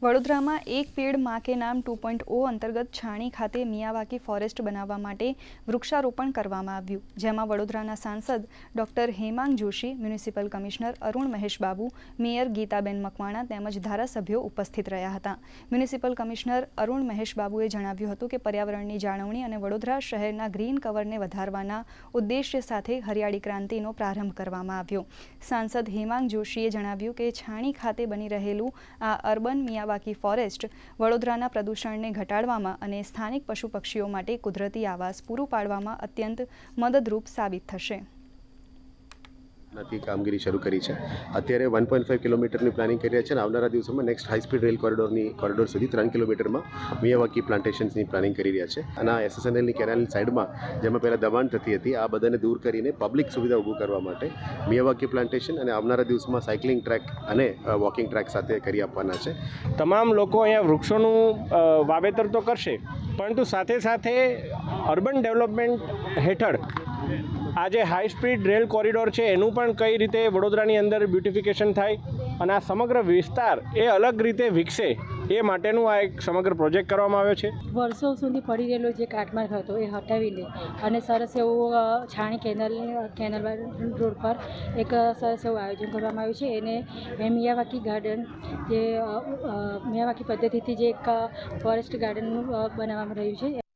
વડોદરામાં એક પેડ માં કે નામ 2.0 અંતર્ગત છાણી ખાતે મિયાવાકી ફોરેસ્ટ બનાવવા માટે વૃક્ષારોપણ કરવામાં આવ્યું, જેમાં વડોદરાના સાંસદ doctor Hemang Joshi, municipal commissioner Arun Mahesh Babu, mayor Gitaben Makwana તેમજ ધારાસભ્યો ઉપસ્થિત રહ્યા હતા. મ્યુનિસિપલ કમિશનર અરુણ મહેશ બાબુએ જણાવ્યું હતું કે પર્યાવરણની જાળવણી અને વડોદરા શહેરના ગ્રીન કવરને વધારવાના ઉદ્દેશ્ય સાથે હરિયાળી ક્રાંતિનો પ્રારંભ કરવામાં આવ્યો. સાંસદ હેમાંગ જોશીએ જણાવ્યું કે છાણી ખાતે બની રહેલું આ અર્બન મિયાવાકી ફોરેસ્ટ વડોદરાના પ્રદૂષણને ઘટાડવામાં અને સ્થાનિક પશુ પક્ષીઓ માટે કુદરતી આવાસ પૂરું પાડવામાં અત્યંત મદદરૂપ સાબિત થશે. કામગીરી શરૂ કરી છે. અત્યારે 1.5 કિલોમીટરની પ્લાનિંગ કરી રહ્યા છે અને આવનારા દિવસોમાં next high speed rail corridor સુધી 3 કિલોમીટરમાં મિયાવાકી પ્લાન્ટેશન્સની પ્લાનિંગ કરી રહ્યા છે. અને આ SSNLની કેનાલની સાઈડમાં જેમાં પહેલાં દબાણ થતી હતી, આ બધાને દૂર કરીને પબ્લિક સુવિધા ઊભું કરવા માટે મિયાવાકી પ્લાન્ટેશન અને આવનારા દિવસમાં સાયકલિંગ ટ્રેક અને વોકિંગ ટ્રેક સાથે કરી આપવાના છે. તમામ લોકો અહીંયા વૃક્ષોનું વાવેતર તો કરશે, પરંતુ સાથે સાથે અર્બન ડેવલપમેન્ટ હેઠળ આ જે હાઈ સ્પીડ રેલ કોરિડોર છે એનું પણ કઈ રીતે વડોદરાની અંદર બ્યુટિફિકેશન થાય અને આ સમગ્ર વિસ્તાર એ અલગ રીતે વિકસે એ માટેનું આ એક સમગ્ર પ્રોજેક્ટ કરવામાં આવ્યો છે. વર્ષો સુધી પડી રહેલો જે કાટમાળ હતો એ હટાવીને અને સરસ એવું છાણી કેનાલ રોડ પર એક સરસ એવું આયોજન કરવામાં આવ્યું છે. એને મિયાવાકી ગાર્ડન જે મિયાવાકી પદ્ધતિથી જે એક ફોરેસ્ટ ગાર્ડન બનાવવામાં રહ્યું છે.